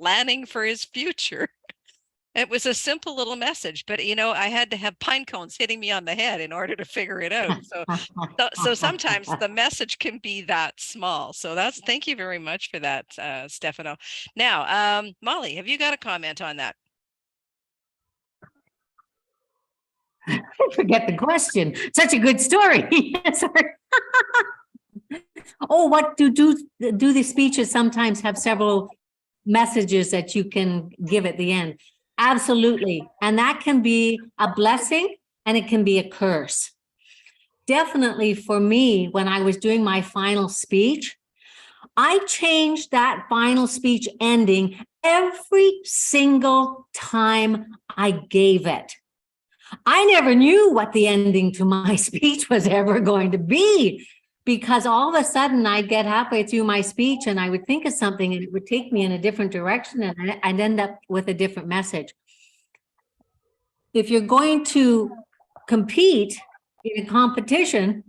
planning for his future. It was a simple little message, but I had to have pine cones hitting me on the head in order to figure it out. So sometimes the message can be that small. So thank you very much for that, Stefano. Now, Molly, have you got a comment on that? I forget the question. Such a good story. Oh, what do the speeches sometimes have several messages that you can give at the end? Absolutely. And that can be a blessing and it can be a curse. Definitely for me, when I was doing my final speech, I changed that final speech ending every single time I gave it. I never knew what the ending to my speech was ever going to be, because all of a sudden I'd get halfway through my speech and I would think of something and it would take me in a different direction and I'd end up with a different message. If you're going to compete in a competition,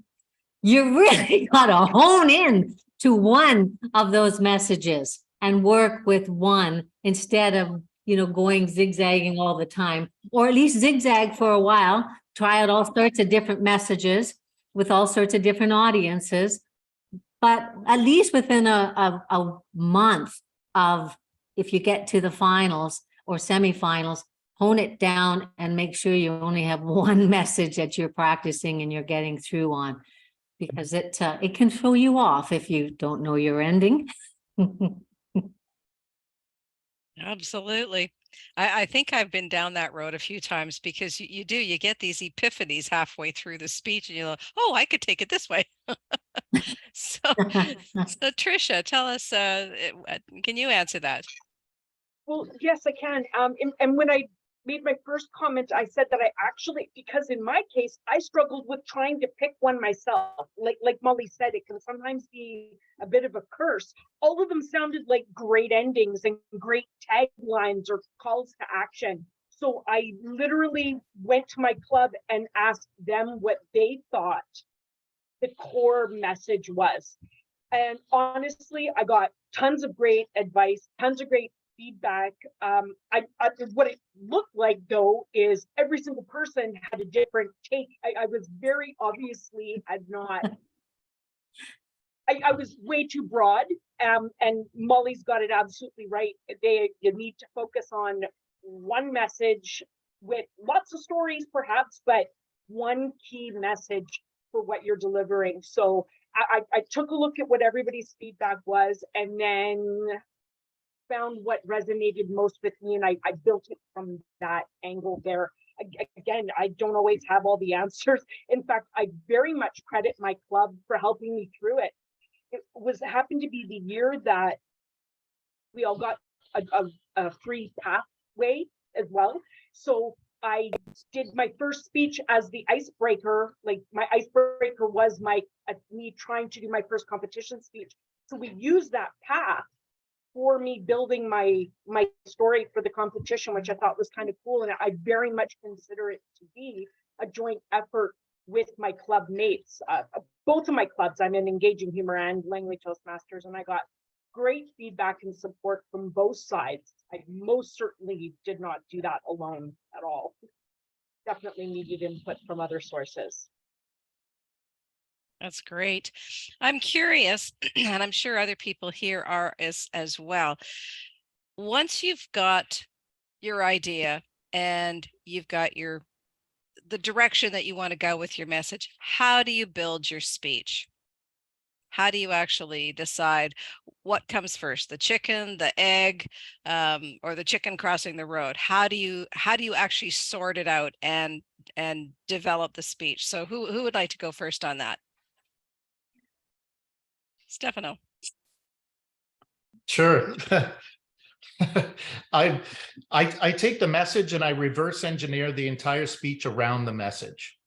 you really got to hone in to one of those messages and work with one instead of going zigzagging all the time, or at least zigzag for a while, try out all sorts of different messages with all sorts of different audiences. But at least within a month of, if you get to the finals or semifinals, hone it down and make sure you only have one message that you're practicing and you're getting through on, because it can throw you off if you don't know your ending. Absolutely. I think I've been down that road a few times, because you get these epiphanies halfway through the speech and you're like, oh, I could take it this way. So Tricia, tell us, can you answer that? Well, yes, I can. And when I made my first comment, I said that I actually, because in my case, I struggled with trying to pick one myself. Like Molly said, it can sometimes be a bit of a curse. All of them sounded like great endings and great taglines or calls to action. So I literally went to my club and asked them what they thought the core message was. And honestly, I got tons of great advice, tons of great feedback. What it looked like, though, is every single person had a different take. I was very obviously had not. I was way too broad, and Molly's got it absolutely right. You need to focus on one message with lots of stories, perhaps, but one key message for what you're delivering. So I took a look at what everybody's feedback was, and then found what resonated most with me, and I built it from that angle there. Again, I don't always have all the answers. In fact, I very much credit my club for helping me through it. It happened to be the year that we all got a free pathway as well. So I did my first speech as the icebreaker. Like, my icebreaker was me trying to do my first competition speech. So we used that path for me building my story for the competition, which I thought was kind of cool. And I very much consider it to be a joint effort with my club mates. Both of my clubs, I'm in Engaging Humor and Langley Toastmasters, and I got great feedback and support from both sides. I most certainly did not do that alone at all. Definitely needed input from other sources. That's great. I'm curious, and I'm sure other people here are as well. Once you've got your idea and you've got the direction that you want to go with your message, how do you build your speech? How do you actually decide what comes first, the chicken, the egg, or the chicken crossing the road? How do you actually sort it out and develop the speech? So who would like to go first on that? Stefano. Sure. I take the message and I reverse engineer the entire speech around the message.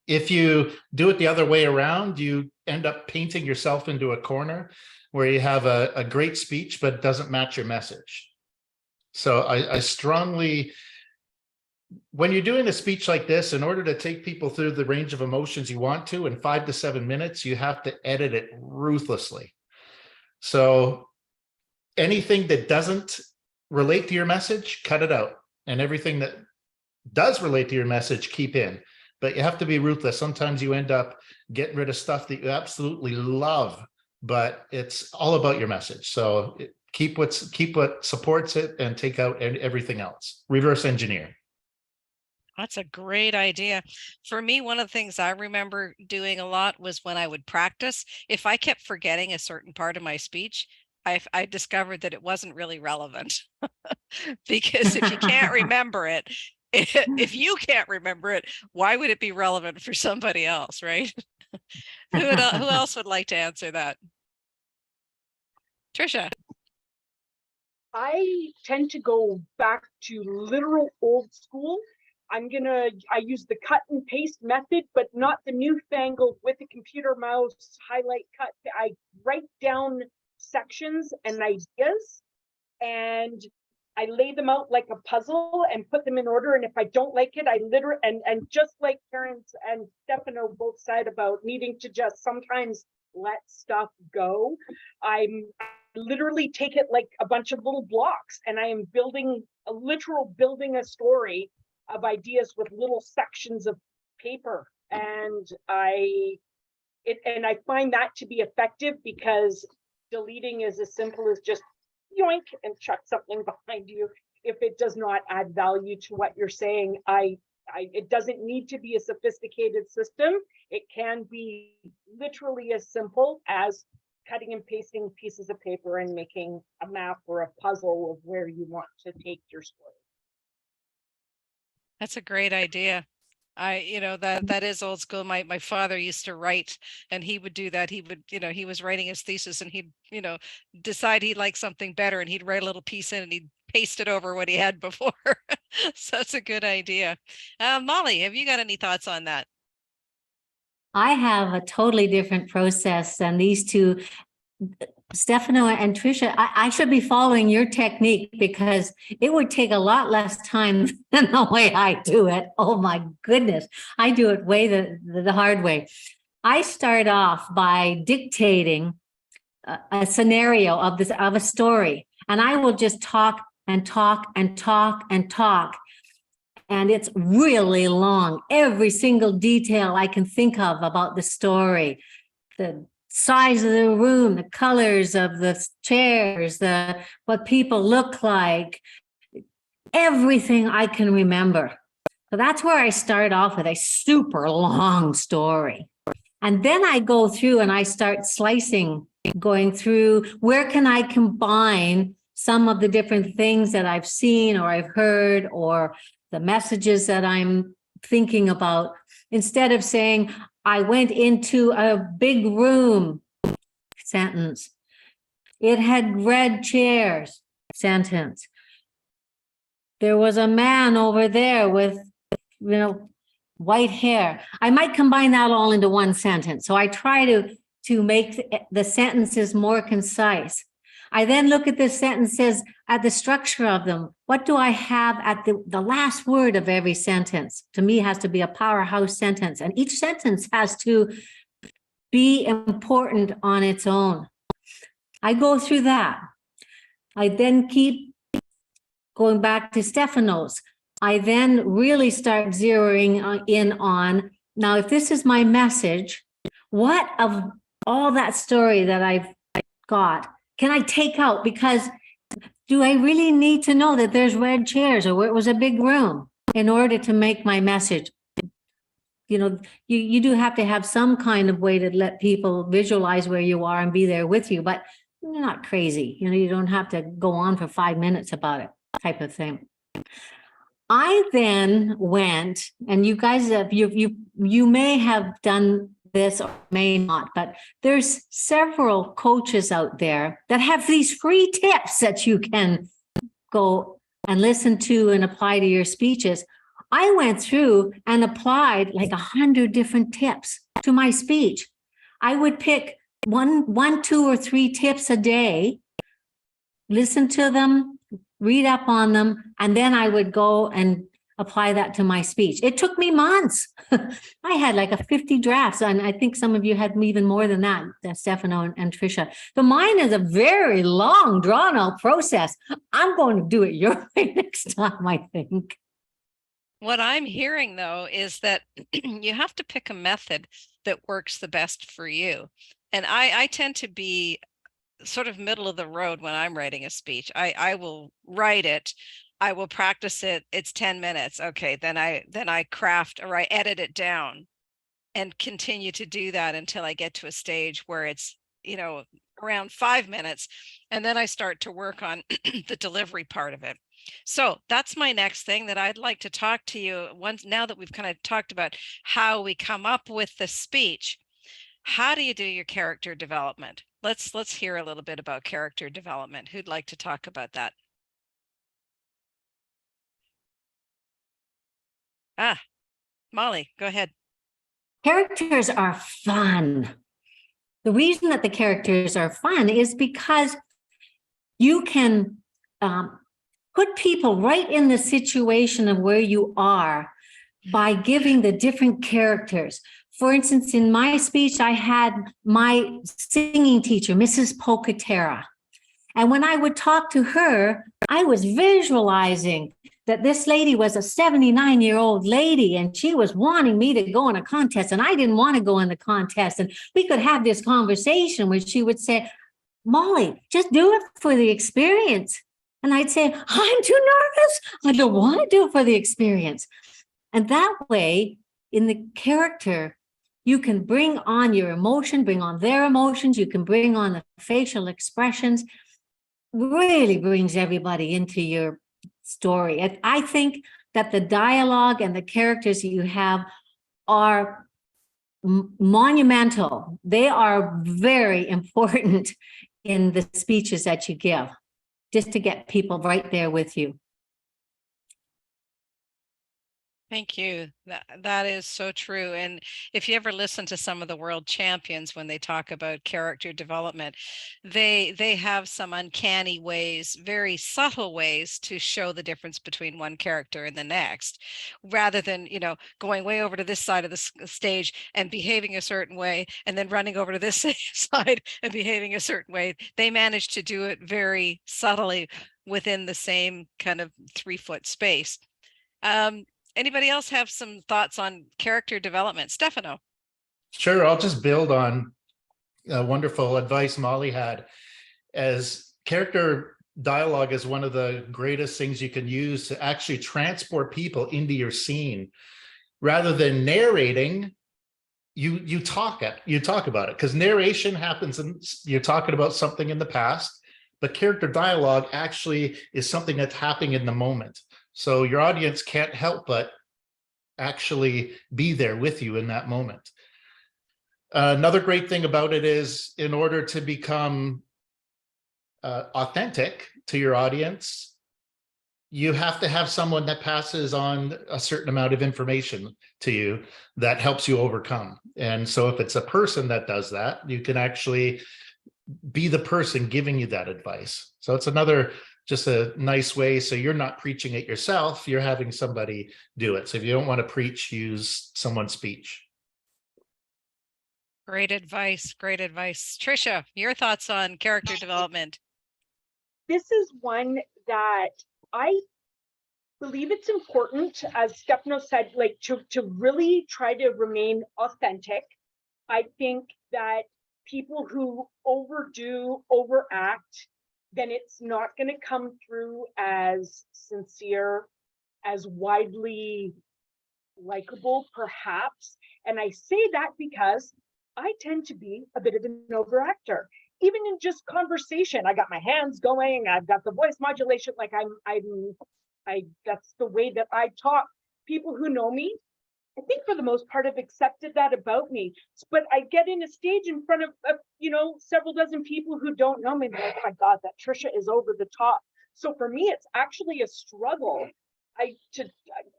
If you do it the other way around, you end up painting yourself into a corner where you have a great speech, but it doesn't match your message. So I strongly, when you're doing a speech like this, in order to take people through the range of emotions you want to in 5 to 7 minutes, you have to edit it ruthlessly. So anything that doesn't relate to your message, cut it out. And everything that does relate to your message, keep in. But you have to be ruthless. Sometimes you end up getting rid of stuff that you absolutely love, but it's all about your message. So keep what supports it and take out everything else. Reverse engineer. That's a great idea. For me, one of the things I remember doing a lot was when I would practice, if I kept forgetting a certain part of my speech, I discovered that it wasn't really relevant. Because if you can't remember it, if you can't remember it, why would it be relevant for somebody else, right? Who else would like to answer that? Tricia. I tend to go back to literal old school. I use the cut and paste method, but not the newfangled with the computer mouse, highlight, cut. I write down sections and ideas, and I lay them out like a puzzle and put them in order. And if I don't like it, I literally, and just like Karen's and Stefano both said about needing to just sometimes let stuff go, I literally take it like a bunch of little blocks, and I am building a story of ideas with little sections of paper. And I find that to be effective, because deleting is as simple as just yoink and chuck something behind you if it does not add value to what you're saying. It doesn't need to be a sophisticated system. It can be literally as simple as cutting and pasting pieces of paper and making a map or a puzzle of where you want to take your story. That's a great idea. That is old school. My father used to write, and he would do that. He would, he was writing his thesis, and he'd, decide he liked something better, and he'd write a little piece in and he'd paste it over what he had before. So that's a good idea. Molly, have you got any thoughts on that? I have a totally different process than these two. Stefano and Tricia, I should be following your technique, because it would take a lot less time than the way I do it. Oh my goodness. I do it way the hard way. I start off by dictating a scenario of a story, and I will just talk and talk and talk and talk. And it's really long. Every single detail I can think of about the story, the size of the room, the colors of the chairs, what people look like, everything I can remember. So that's where I start off with a super long story. And then I go through and I start slicing, going through where can I combine some of the different things that I've seen or I've heard, or the messages that I'm thinking about. Instead of saying, I went into a big room, sentence. It had red chairs, sentence. There was a man over there with, white hair. I might combine that all into one sentence. So I try to make the sentences more concise. I then look at the sentences, at the structure of them. What do I have at the last word of every sentence? To me, has to be a powerhouse sentence. And each sentence has to be important on its own. I go through that. I then keep going back to Stefano's. I then really start zeroing in on, now, if this is my message, what of all that story that I've got can I take out? Because do I really need to know that there's red chairs or it was a big room in order to make my message? You do have to have some kind of way to let people visualize where you are and be there with you, but you're not crazy. You don't have to go on for 5 minutes about it, type of thing. I then went, and you guys have, you may have done this or may not, but there's several coaches out there that have these free tips that you can go and listen to and apply to your speeches. I went through and applied like 100 different tips to my speech. I would pick one, 2, or 3 tips a day, listen to them, read up on them, and then I would go and apply that to my speech. It took me months. I had like a 50 drafts, and I think some of you had even more than that, Stefano and Tricia. But mine is a very long, drawn-out process. I'm going to do it your way next time, I think. What I'm hearing, though, is that you have to pick a method that works the best for you. And I tend to be sort of middle of the road when I'm writing a speech. I will write it. I will practice it. It's 10 minutes. Okay, then I craft or I edit it down and continue to do that until I get to a stage where it's, around 5 minutes. And then I start to work on the delivery part of it. So that's my next thing that I'd like to talk to you once, now that we've kind of talked about how we come up with the speech. How do you do your character development? Let's hear a little bit about character development. Who'd like to talk about that? Molly, go ahead. Characters are fun. The reason that the characters are fun is because you can put people right in the situation of where you are by giving the different characters. For instance, in my speech, I had my singing teacher, Mrs. Pocatera. And when I would talk to her, I was visualizing that this lady was a 79-year-old lady, and she was wanting me to go in a contest, and I didn't want to go in the contest. And we could have this conversation where she would say, Molly, just do it for the experience. And I'd say, I'm too nervous. I don't want to do it for the experience. And that way, in the character, you can bring on your emotion, bring on their emotions. You can bring on the facial expressions. Really brings everybody into your story. And I think that the dialogue and the characters that you have are monumental. They are very important in the speeches that you give, just to get people right there with you. Thank you. That is so true. And if you ever listen to some of the world champions when they talk about character development, they have some uncanny ways, very subtle ways to show the difference between one character and the next, rather than, going way over to this side of the stage and behaving a certain way and then running over to this side and behaving a certain way. They manage to do it very subtly within the same kind of 3-foot space. Anybody else have some thoughts on character development? Stefano. Sure, I'll just build on wonderful advice Molly had. As character dialogue is one of the greatest things you can use to actually transport people into your scene. Rather than narrating, you talk about it, because narration happens and you're talking about something in the past, but character dialogue actually is something that's happening in the moment. So your audience can't help but actually be there with you in that moment. Another great thing about it is, in order to become authentic to your audience, you have to have someone that passes on a certain amount of information to you that helps you overcome. And so if it's a person that does that, you can actually be the person giving you that advice. So it's just a nice way. So you're not preaching it yourself, you're having somebody do it. So if you don't want to preach, use someone's speech. Great advice. Great advice. Tricia, your thoughts on character development? This is one that I believe it's important, as Stefano said, like to really try to remain authentic. I think that people who overdo, overact, then it's not going to come through as sincere, as widely likable, perhaps. And I say that because I tend to be a bit of an overactor. Even in just conversation, I got my hands going, I've got the voice modulation, like that's the way that I talk. People who know me, I think for the most part have accepted that about me. But I get in a stage in front of several dozen people who don't know me, and they're like, oh my God, that Tricia is over the top. So for me, it's actually a struggle.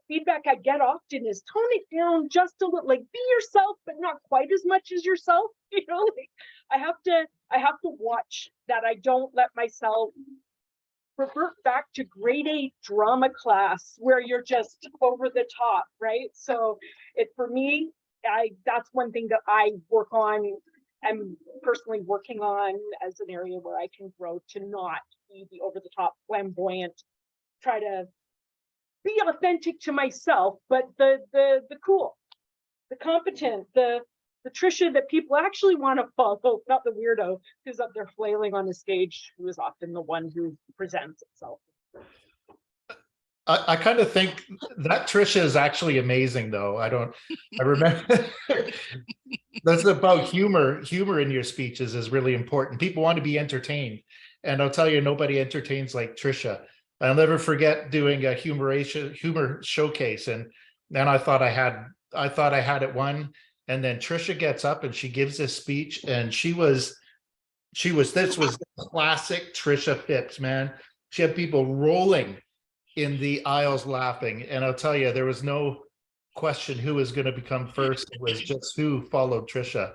Feedback I get often is tone it down just a little, like be yourself, but not quite as much as yourself. Like I have to watch that I don't let myself revert back to grade 8 drama class where you're just over the top, right? So for me, that's one thing that I work on. I'm personally working on as an area where I can grow to not be the over the top flamboyant, try to be authentic to myself, but the cool, the competent, the Tricia that people actually want to follow, not the weirdo who's up there flailing on the stage, who is often the one who presents itself. I kind of think that Tricia is actually amazing, though. I remember that's about humor. Humor in your speeches is really important. People want to be entertained. And I'll tell you, nobody entertains like Tricia. I'll never forget doing a humor showcase. And then I thought I had it won. And then Tricia gets up and she gives this speech, and this was classic Tricia Phipps, man. She had people rolling in the aisles laughing. And I'll tell you, there was no question who was going to become first. It was just who followed Tricia.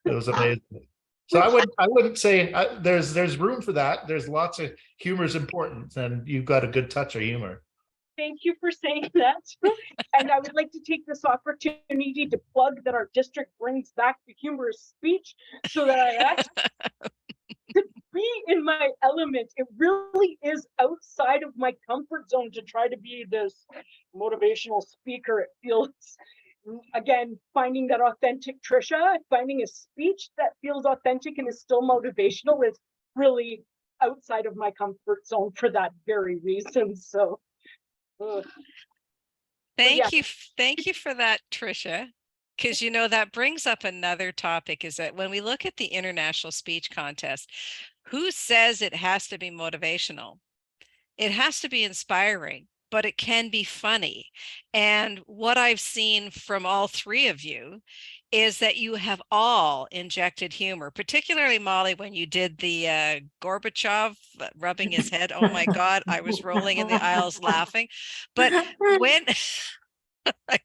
It was amazing. So I wouldn't say there's room for that. There's lots of humor is important, and you've got a good touch of humor. Thank you for saying that. And I would like to take this opportunity to plug that our district brings back the humorous speech so that I actually could be in my element. It really is outside of my comfort zone to try to be this motivational speaker. It feels, again, finding that authentic Tricia, finding a speech that feels authentic and is still motivational is really outside of my comfort zone for that very reason. So Thank you for that, Tricia. Because, that brings up another topic, is that when we look at the International Speech Contest, who says it has to be motivational? It has to be inspiring, but it can be funny. And what I've seen from all three of you is that you have all injected humor, particularly Molly, when you did the Gorbachev rubbing his head. Oh my God, I was rolling in the aisles laughing. But when I'm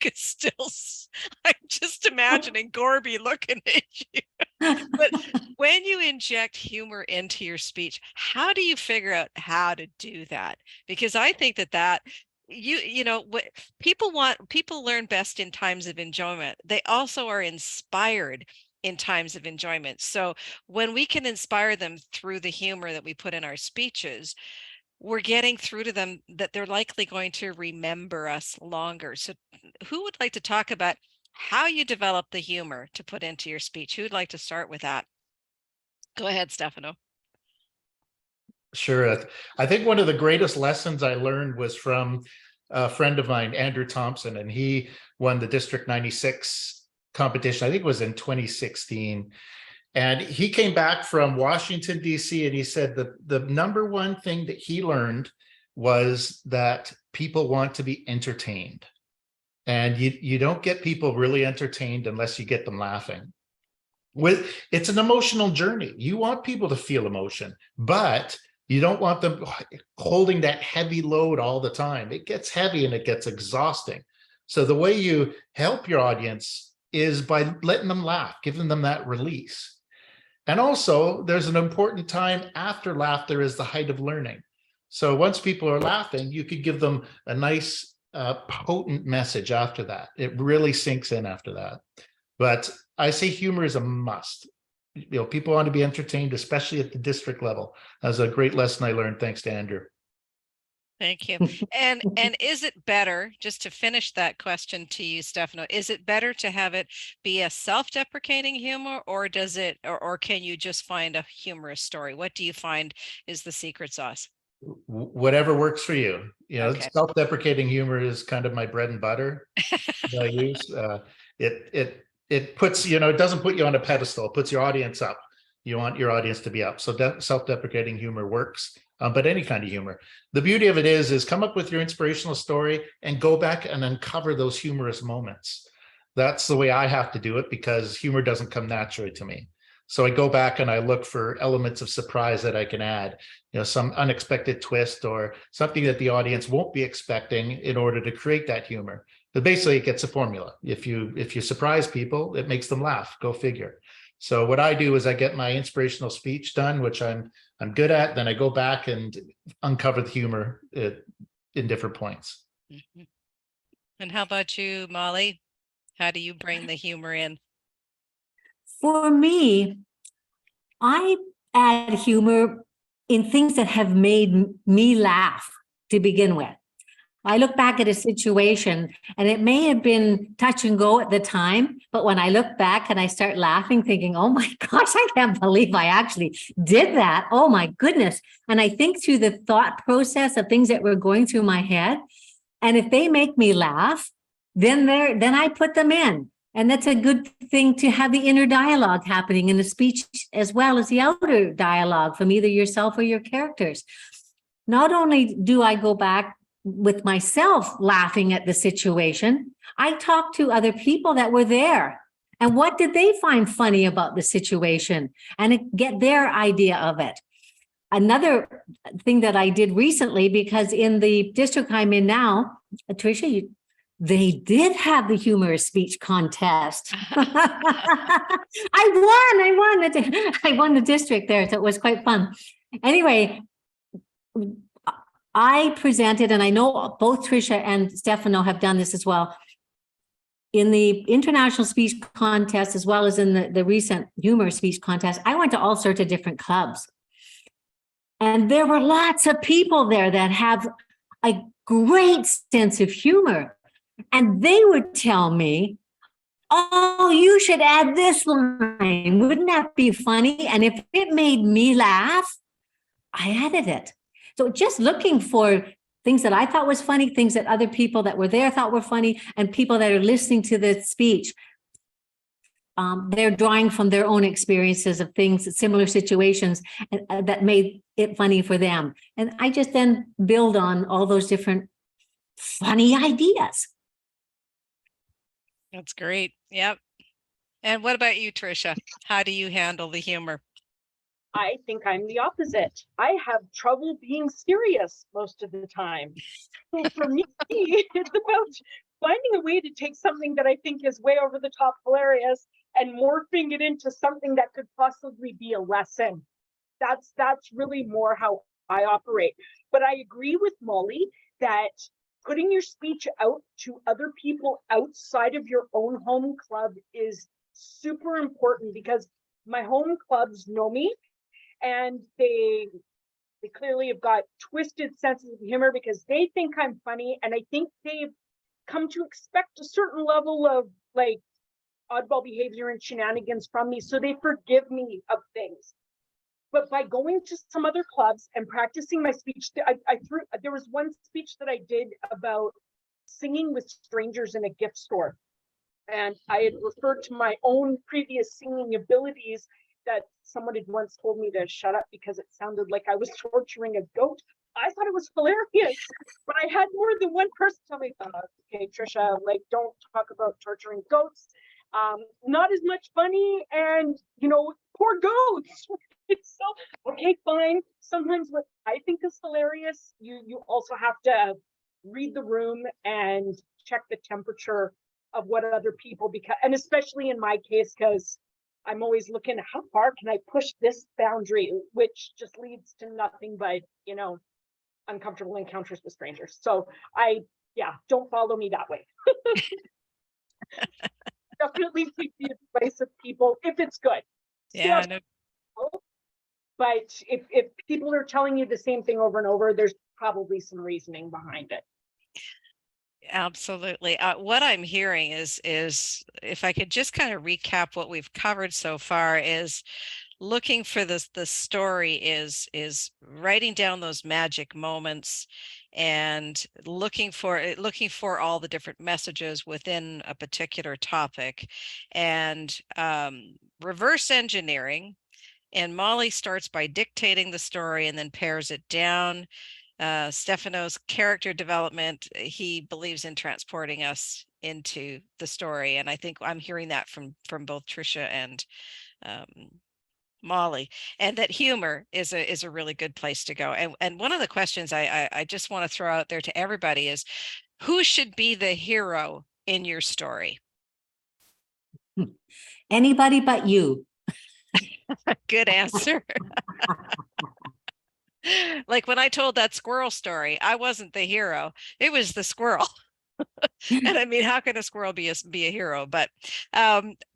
just imagining Gorby looking at you. But when you inject humor into your speech, how do you figure out how to do that? Because I think that what people learn best in times of enjoyment. They also are inspired in times of enjoyment. So when we can inspire them through the humor that we put in our speeches, we're getting through to them that they're likely going to remember us longer. So who would like to talk about how you develop the humor to put into your speech? Who'd like to start with that? Go ahead, Stefano. Sure. I think one of the greatest lessons I learned was from a friend of mine, Andrew Thompson, and he won the District 96 competition. I think it was in 2016. And he came back from Washington, D.C., and he said the number one thing that he learned was that people want to be entertained. And you don't get people really entertained unless you get them laughing. It's an emotional journey. You want people to feel emotion, but you don't want them holding that heavy load all the time. It gets heavy and it gets exhausting. So the way you help your audience is by letting them laugh, giving them that release. And also, there's an important time after laughter is the height of learning. So once people are laughing, you could give them a nice, potent message after that. It really sinks in after that. But I say humor is a must. People want to be entertained, especially at the district level. That was a great lesson I learned. Thanks to Andrew. Thank you. And is it better, just to finish that question to you, Stefano, is it better to have it be a self-deprecating humor, or does it, or can you just find a humorous story? What do you find is the secret sauce? Whatever works for you. Okay. Self-deprecating humor is kind of my bread and butter that I use. It puts, it doesn't put you on a pedestal. It puts your audience up. You want your audience to be up. So self-deprecating humor works. But any kind of humor. The beauty of it is come up with your inspirational story and go back and uncover those humorous moments. That's the way I have to do it, because humor doesn't come naturally to me. So I go back and I look for elements of surprise that I can add, some unexpected twist or something that the audience won't be expecting in order to create that humor. But basically it gets a formula. If you surprise people, it makes them laugh. Go figure. So what I do is I get my inspirational speech done, which I'm I'm good at, then I go back and uncover the humor in different points. Mhm. And how about you, Molly? How do you bring the humor in? For me, I add humor in things that have made me laugh to begin with. I look back at a situation and it may have been touch and go at the time, but when I look back and I start laughing, thinking, oh my gosh, I can't believe I actually did that. Oh my goodness. And I think through the thought process of things that were going through my head. And if they make me laugh, then I put them in. And that's a good thing to have the inner dialogue happening in the speech as well as the outer dialogue from either yourself or your characters. Not only do I go back with myself laughing at the situation, I talk to other people that were there. And what did they find funny about the situation? And get their idea of it. Another thing that I did recently, because in the district I'm in now, Tricia, they did have the humorous speech contest. I won the district there, so it was quite fun. Anyway, I presented, and I know both Tricia and Stefano have done this as well, in the international speech contest, as well as in the recent humor speech contest. I went to all sorts of different clubs. And there were lots of people there that have a great sense of humor. And they would tell me, oh, you should add this line. Wouldn't that be funny? And if it made me laugh, I added it. So just looking for things that I thought was funny, things that other people that were there thought were funny, and people that are listening to the speech, they're drawing from their own experiences of things, similar situations that made it funny for them. And I just then build on all those different funny ideas. That's great. Yep. And what about you, Tricia? How do you handle the humor? I think I'm the opposite. I have trouble being serious most of the time. So for me, it's about finding a way to take something that I think is way over the top hilarious and morphing it into something that could possibly be a lesson. That's really more how I operate. But I agree with Molly that putting your speech out to other people outside of your own home club is super important, because my home clubs know me, and they clearly have got twisted senses of humor because they think I'm funny, and I think they've come to expect a certain level of like oddball behavior and shenanigans from me, so they forgive me of things. But by going to some other clubs and practicing my speech, there was one speech that I did about singing with strangers in a gift store, and I had referred to my own previous singing abilities, that someone had once told me to shut up because it sounded like I was torturing a goat. I thought it was hilarious, but I had more than one person tell me, okay, Tricia, like, don't talk about torturing goats. Not as much funny, and poor goats. So, okay, fine. Sometimes what I think is hilarious, you also have to read the room and check the temperature of what other people, and especially in my case, because I'm always looking, how far can I push this boundary, which just leads to nothing but, uncomfortable encounters with strangers. So don't follow me that way. Definitely take the advice of people if it's good. Yeah. But if people are telling you the same thing over and over, there's probably some reasoning behind it. Absolutely. What I'm hearing is if I could just kind of recap what we've covered so far, is looking for the story is writing down those magic moments and looking for all the different messages within a particular topic, and reverse engineering. And Molly starts by dictating the story and then pares it down. Stefano's character development, he believes in transporting us into the story. And I think I'm hearing that from both Tricia and Molly, and that humor is a really good place to go. And one of the questions I just want to throw out there to everybody is, who should be the hero in your story? Anybody but you. Good answer. Like when I told that squirrel story, I wasn't the hero. It was the squirrel. And I mean, how can a squirrel be a hero? But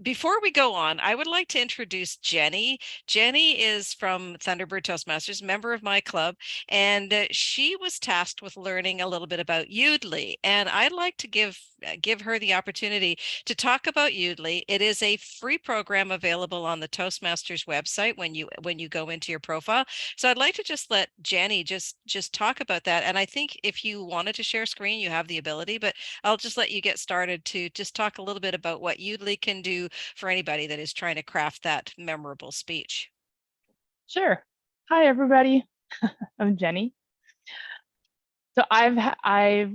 before we go on, I would like to introduce Jenny. Jenny is from Thunderbird Toastmasters, member of my club, and she was tasked with learning a little bit about Udly. And I'd like to give her the opportunity to talk about Udly. It is a free program available on the Toastmasters website when you go into your profile. So I'd like to just let Jenny just talk about that. And I think if you wanted to share screen, you have the ability, but I'll just let you get started to just talk a little bit about what Udly can do for anybody that is trying to craft that memorable speech. Sure. Hi, everybody. I'm Jenny. So I've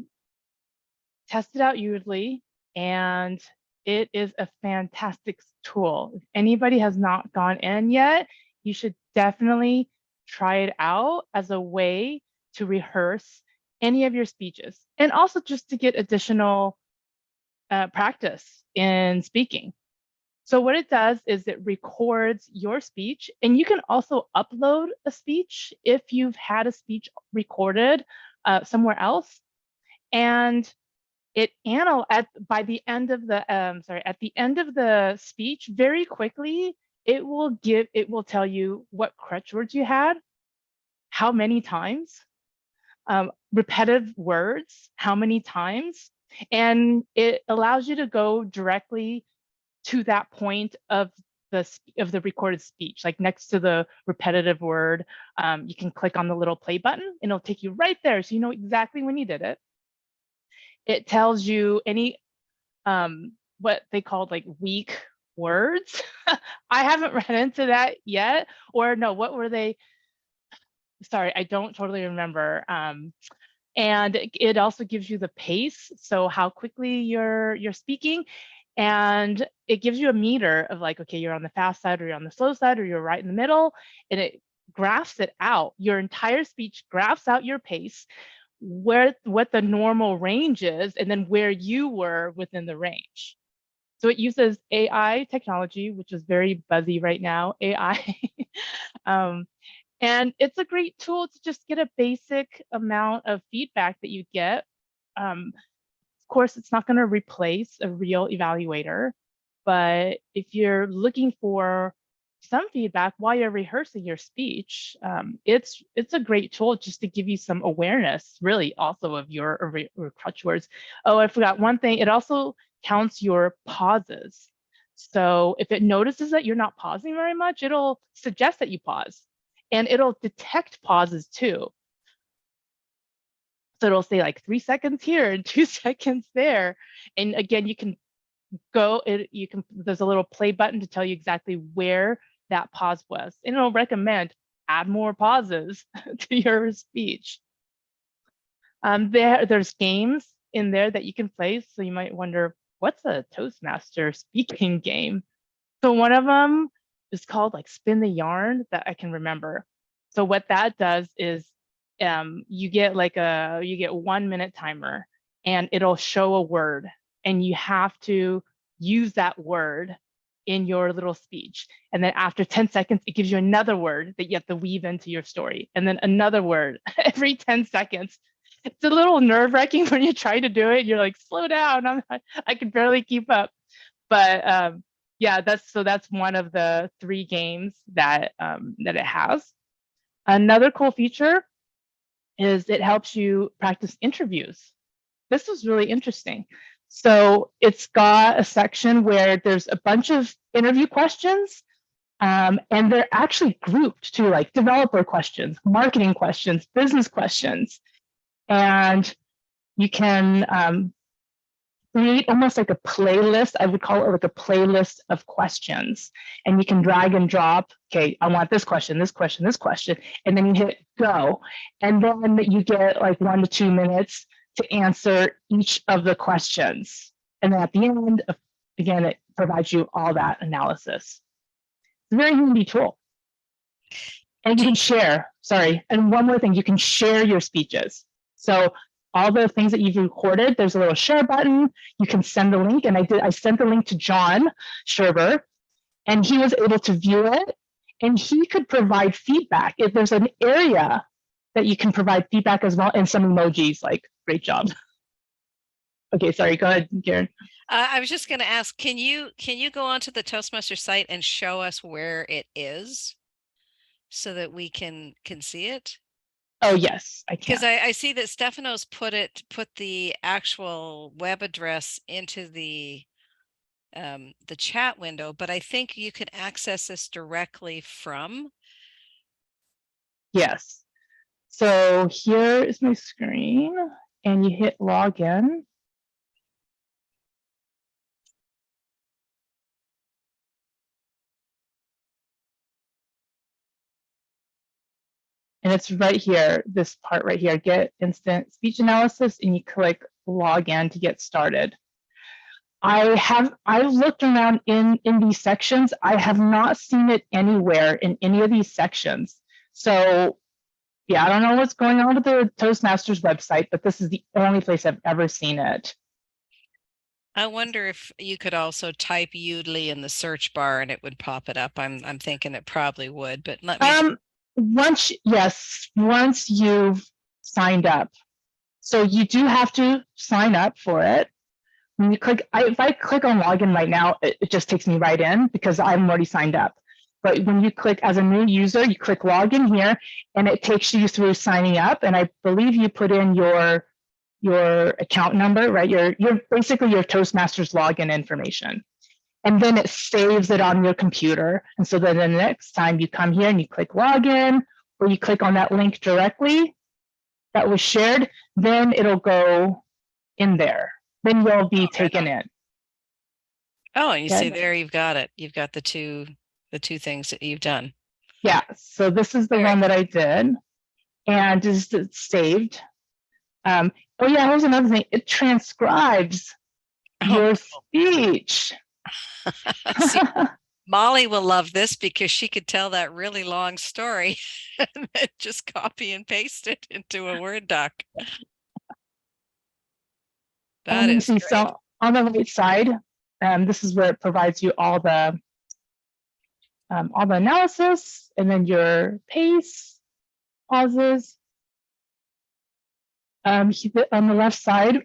tested out Udly, and it is a fantastic tool. If anybody has not gone in yet, you should definitely try it out as a way to rehearse any of your speeches, and also just to get additional practice in speaking. So what it does is it records your speech, and you can also upload a speech if you've had a speech recorded somewhere else. And it by the end of the at the end of the speech, very quickly, it will tell you what crutch words you had, how many times, repetitive words, how many times, and it allows you to go directly to that point of the recorded speech, like next to the repetitive word. You can click on the little play button and it'll take you right there, so you know exactly when you did it. It tells you any what they called like weak words. I haven't run into that yet. Or no, what were they? Sorry, I don't totally remember. And it also gives you the pace, so how quickly you're speaking. And it gives you a meter of like, okay, you're on the fast side or you're on the slow side or you're right in the middle, and it graphs it out. Your entire speech graphs out your pace, what the normal range is, and then where you were within the range. So it uses AI technology, which is very buzzy right now, AI. And it's a great tool to just get a basic amount of feedback that you get. Of course, it's not going to replace a real evaluator, but if you're looking for some feedback while you're rehearsing your speech, it's a great tool just to give you some awareness, really, also of your crutch words. Oh, I forgot one thing. It also counts your pauses. So if it notices that you're not pausing very much, it'll suggest that you pause, and it'll detect pauses too. So it'll say like 3 seconds here and 2 seconds there. And again, you can there's a little play button to tell you exactly where that pause was. And it'll recommend add more pauses to your speech. There's games in there that you can play. So you might wonder, what's a Toastmaster speaking game? So one of them is called like Spin the Yarn, that I can remember. So what that does is you get 1 minute timer, and it'll show a word, and you have to use that word in your little speech. And then after 10 seconds, it gives you another word that you have to weave into your story, and then another word every 10 seconds. It's a little nerve-wracking when you try to do it. You're like, slow down, I can barely keep up. But yeah, that's one of the 3 games that it has. Another cool feature is it helps you practice interviews. This is really interesting. So it's got a section where there's a bunch of interview questions, and they're actually grouped to like developer questions, marketing questions, business questions. And you can create almost like a playlist. I would call it like a playlist of questions. And you can drag and drop, okay, I want this question, this question, this question, and then you hit go. And then you get like 1 to 2 minutes to answer each of the questions. And then at the end, again, it provides you all that analysis. It's a very handy tool. And you can share, and one more thing, you can share your speeches. So all the things that you've recorded, there's a little share button. You can send the link, and I sent the link to John Sherber, and he was able to view it, and he could provide feedback. If there's an area that you can provide feedback as well, and some emojis, like, great job. Okay, sorry, go ahead, Karen. I was just going to ask, can you go onto the Toastmasters site and show us where it is so that we can see it? Oh, yes, I can. Because I see that Stefano's put the actual web address into the chat window, but I think you can access this directly from. Yes. So here is my screen, and you hit login. And it's right here, this part right here, get instant speech analysis, and you click login to get started. I've looked around in these sections. I have not seen it anywhere in any of these sections. So yeah, I don't know what's going on with the Toastmasters website, but this is the only place I've ever seen it. I wonder if you could also type Udly in the search bar and it would pop it up. I'm thinking it probably would, but let me. Once you've signed up. So you do have to sign up for it. When you click, if I click on login right now, it just takes me right in because I'm already signed up. But when you click as a new user, you click login here, and it takes you through signing up. And I believe you put in your account number, right? Your basically your Toastmasters login information. And then it saves it on your computer. And so then the next time you come here and you click login, or you click on that link directly that was shared, then it'll go in there. Then you'll be taken in. Oh, and you see there, you've got it. You've got the two things that you've done. Yeah, so this is the one that I did, and it's saved. Oh yeah, here's another thing. It transcribes your speech. See, Molly will love this because she could tell that really long story and then just copy and paste it into a Word doc. That is great. So on the right side, this is where it provides you all the analysis, and then your pace, pauses. On the left side,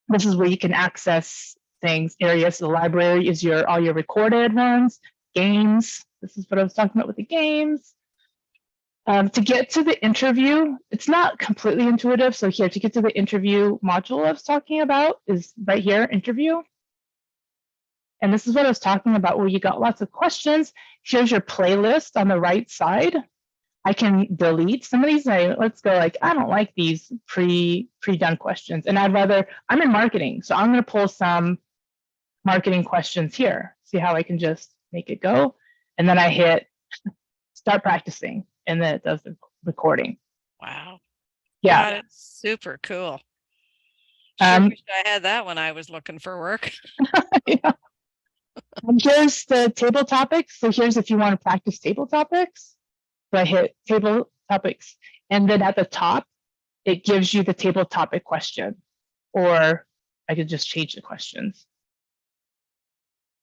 this is where you can access things, areas. The library is all your recorded ones, games. This is what I was talking about with the games. To get to the interview, it's not completely intuitive. So here, to get to the interview module I was talking about is right here, interview. And this is what I was talking about, where you got lots of questions. Here's your playlist on the right side. I can delete some of these. Let's go like, I don't like these pre-done questions. And I'm in marketing. So I'm going to pull some marketing questions here. See how I can just make it go. And then I hit start practicing. And then it does the recording. Wow. Yeah. That is super cool. Sure wish I had that when I was looking for work. Yeah. And here's the table topics. So here's if you want to practice table topics. So I hit table topics. And then at the top, it gives you the table topic question. Or I could just change the questions.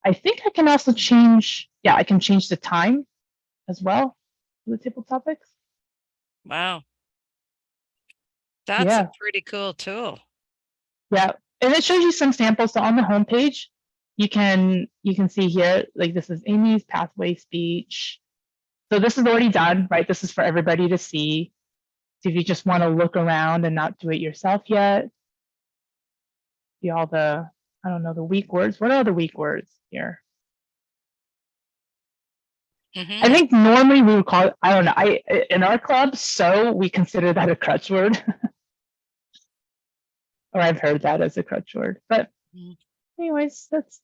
I think I can also change, I can change the time as well. The table topics. Wow. That's a pretty cool tool. Yeah. And it shows you some samples. So on the homepage, you can see here, like this is Amy's pathway speech. So this is already done, right? This is for everybody to see. So if you just want to look around and not do it yourself yet. See all the, I don't know, the weak words. What are the weak words here? I think normally we would call it, I don't know, in our club, so we consider that a crutch word. Or I've heard that as a crutch word. But anyways, that's.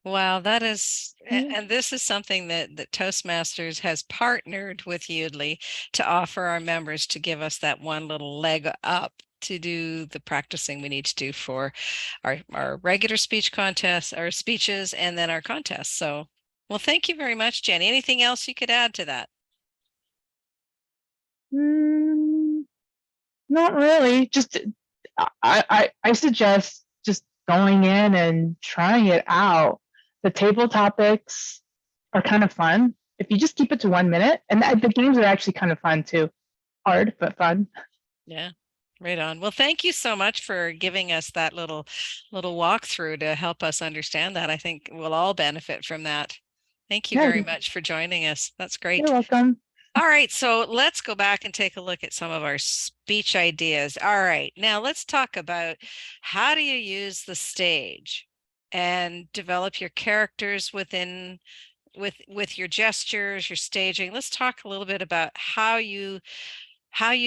Wow, that is, and this is something that Toastmasters has partnered with Udly to offer our members, to give us that one little leg up to do the practicing we need to do for our regular speech contests, our speeches, and then our contests. So, well, thank you very much, Jenny. Anything else you could add to that? Not really. Just I suggest just going in and trying it out. The table topics are kind of fun if you just keep it to 1 minute, and the games are actually kind of fun too. Hard, but fun. Yeah, right on. Well, thank you so much for giving us that little walkthrough to help us understand that. I think we'll all benefit from that. Thank you Yeah, very much for joining us. That's great. You're welcome. All right, so let's go back and take a look at some of our speech ideas. All right, now let's talk about how do you use the stage and develop your characters within with your gestures, your staging. Let's talk a little bit about how you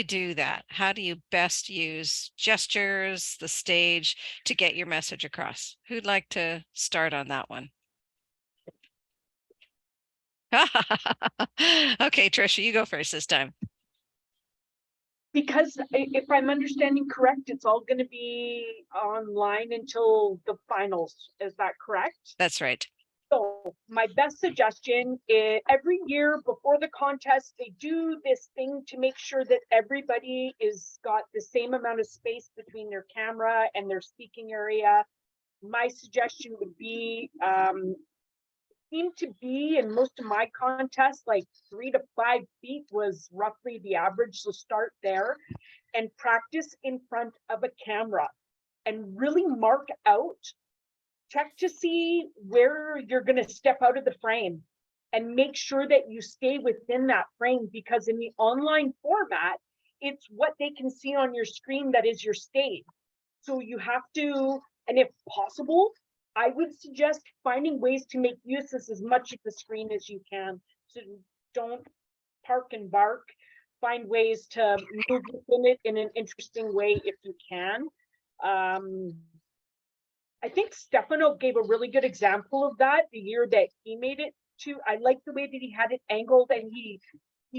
do that. How do you best use gestures, the stage to get your message across? Who'd like to start on that one? Okay, Tricia, you go first this time. Because if I'm understanding correct, it's all going to be online until the finals. Is that correct? That's right. So my best suggestion is every year before the contest, they do this thing to make sure that everybody is got the same amount of space between their camera and their speaking area. My suggestion would be, seemed to be in most of my contests, like 3 to 5 feet was roughly the average. So start there and practice in front of a camera and really mark out. Check to see where you're going to step out of the frame and make sure that you stay within that frame, because in the online format, it's what they can see on your screen that is your stage. So you have to, and if possible, I would suggest finding ways to make use of as much of the screen as you can. So don't park and bark. Find ways to move within it in an interesting way if you can. I think Stefano gave a really good example of that the year that he made it to. I like the way that he had it angled, and he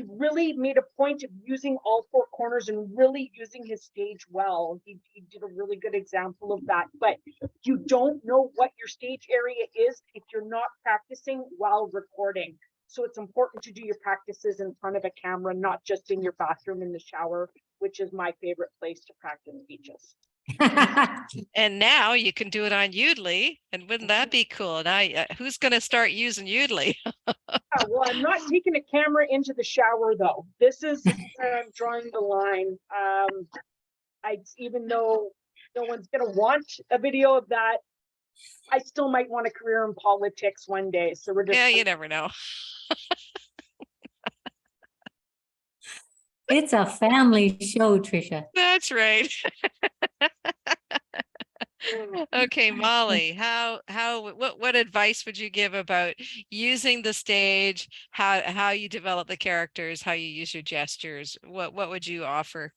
really made a point of using all 4 corners and really using his stage well. He did a really good example of that. But you don't know what your stage area is if you're not practicing while recording. So it's important to do your practices in front of a camera, not just in your bathroom in the shower, which is my favorite place to practice speeches. And now you can do it on Udly, and wouldn't that be cool? Now, who's going to start using Udly? Well, I'm not taking a camera into the shower though. This is where I'm drawing the line. Even though no one's going to want a video of that, I still might want a career in politics one day. So we're just, Yeah, you never know. It's a family show, Tricia. That's right. Okay, Molly, what advice would you give about using the stage, how you develop the characters, how you use your gestures? What would you offer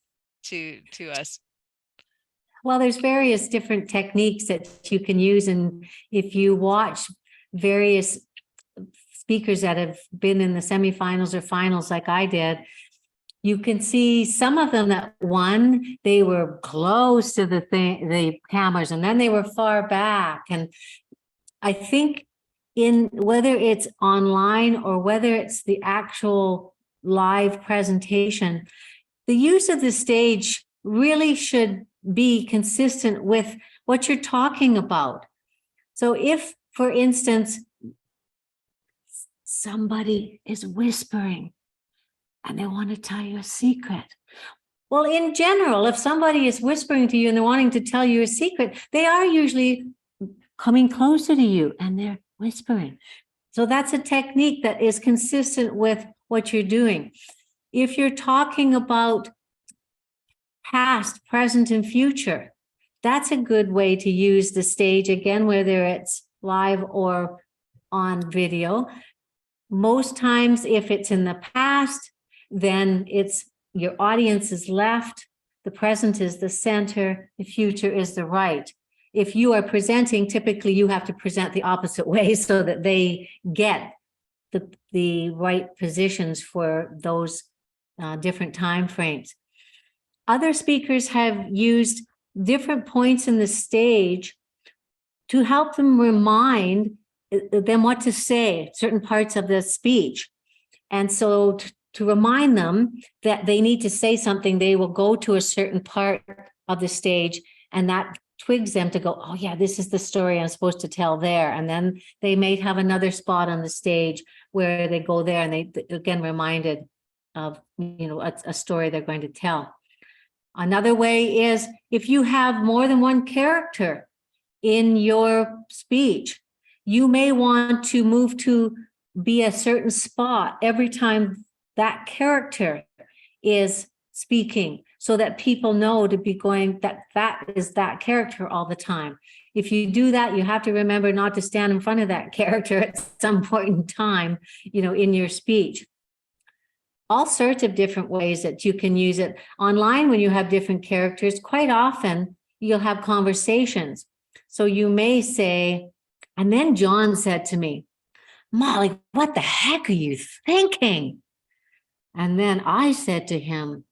to us? Well, there's various different techniques that you can use. And if you watch various speakers that have been in the semifinals or finals like I did, you can see some of them that won, they were close to the cameras, and then they were far back. And I think in whether it's online or whether it's the actual live presentation, the use of the stage really should be consistent with what you're talking about. So if, for instance, somebody is whispering and they want to tell you a secret. Well, in general, if somebody is whispering to you and they're wanting to tell you a secret, they are usually coming closer to you and they're whispering. So that's a technique that is consistent with what you're doing. If you're talking about past, present, and future, that's a good way to use the stage, again, whether it's live or on video. Most times, if it's in the past, then it's your audience is left, the present is the center, the future is the right. If you are presenting, typically you have to present the opposite way so that they get the right positions for those different time frames. Other speakers have used different points in the stage to help them remind them what to say, certain parts of the speech. And so to remind them that they need to say something, they will go to a certain part of the stage, and that twigs them to go, oh yeah, this is the story I'm supposed to tell there. And then they may have another spot on the stage where they go there and they again reminded of a story they're going to tell. Another way is if you have more than one character in your speech, you may want to move to be a certain spot every time that character is speaking, so that people know to be going that is that character all the time. If you do that, you have to remember not to stand in front of that character at some point in time, in your speech. All sorts of different ways that you can use it. Online, when you have different characters, quite often you'll have conversations. So you may say, and then John said to me, Molly, what the heck are you thinking? And then I said to him,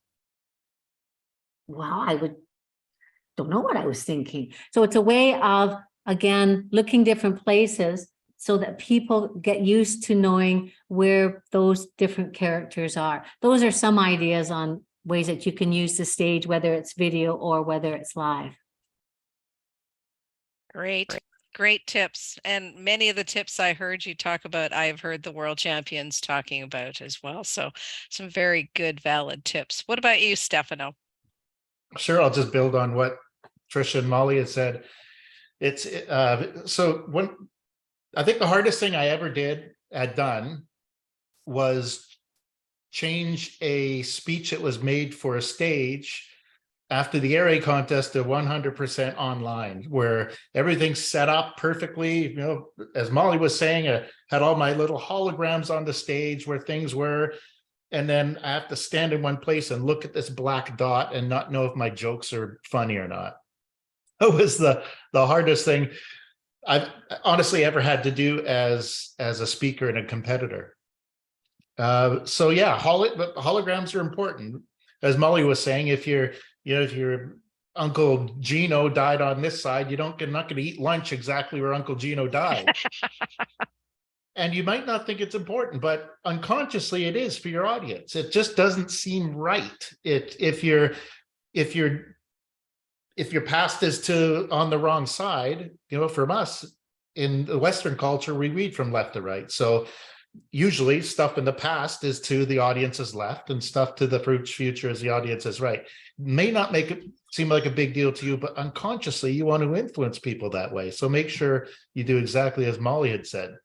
well, don't know what I was thinking. So it's a way of, again, looking different places so that people get used to knowing where those different characters are. Those are some ideas on ways that you can use the stage, whether it's video or whether it's live. Great tips. And many of the tips I heard you talk about, I've heard the world champions talking about as well. So some very good, valid tips. What about you, Stefano? Sure, I'll just build on what Tricia and Molly had said. It's so I think the hardest thing I ever had done was change a speech that was made for a stage after the air raid contest to 100% online, where everything's set up perfectly. As Molly was saying, I had all my little holograms on the stage where things were. And then I have to stand in one place and look at this black dot and not know if my jokes are funny or not. That was the hardest thing I've honestly ever had to do as a speaker and a competitor. So yeah, holograms are important. As Molly was saying, if your Uncle Gino died on this side, you're not going to eat lunch exactly where Uncle Gino died. And you might not think it's important, but unconsciously it is for your audience. It just doesn't seem right. If your past is on the wrong side, from us in the Western culture, we read from left to right. So usually stuff in the past is to the audience's left and stuff to the future is the audience's right. May not make it seem like a big deal to you, but unconsciously you want to influence people that way. So make sure you do exactly as Molly had said.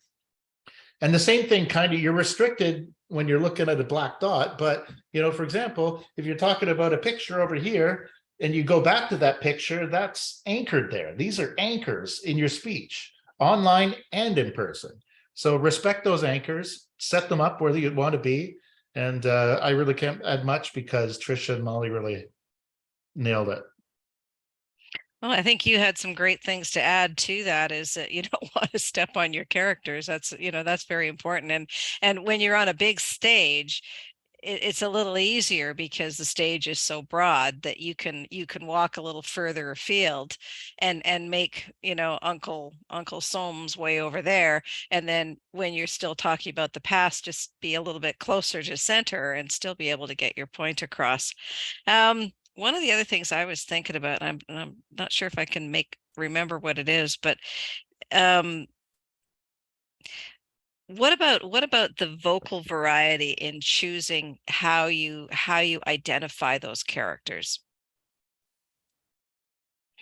And the same thing, you're restricted when you're looking at a black dot. But, for example, if you're talking about a picture over here and you go back to that picture, that's anchored there. These are anchors in your speech, online and in person. So respect those anchors, set them up where you want to be. And I really can't add much because Tricia and Molly really nailed it. Well, I think you had some great things to add to that, is that you don't want to step on your characters. That's very important. And when you're on a big stage, it's a little easier because the stage is so broad that you can walk a little further afield and make, Uncle Soames way over there. And then when you're still talking about the past, just be a little bit closer to center and still be able to get your point across. One of the other things I was thinking about, and I'm not sure if I can remember what it is, but what about the vocal variety in choosing how you identify those characters?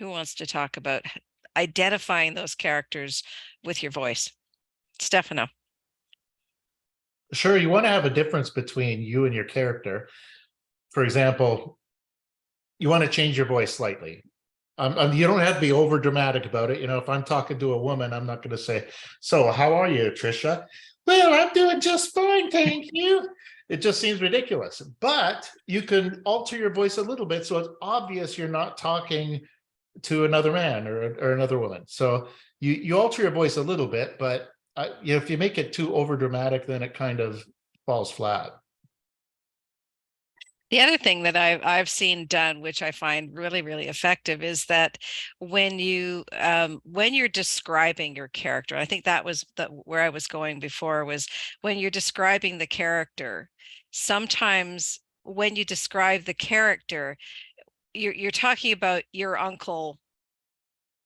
Who wants to talk about identifying those characters with your voice? Stefano. Sure, you want to have a difference between you and your character. For example, you want to change your voice slightly. You don't have to be over dramatic about it. If I'm talking to a woman, I'm not going to say, so how are you, Tricia? Well, I'm doing just fine, thank you. It just seems ridiculous. But you can alter your voice a little bit so it's obvious you're not talking to another man or another woman. So you alter your voice a little bit, but if you make it too over dramatic, then it kind of falls flat. The other thing that I've seen done, which I find really, really effective, is that when you're describing your character, I think that was where I was going before, was when you're describing the character. Sometimes when you describe the character, you're talking about your Uncle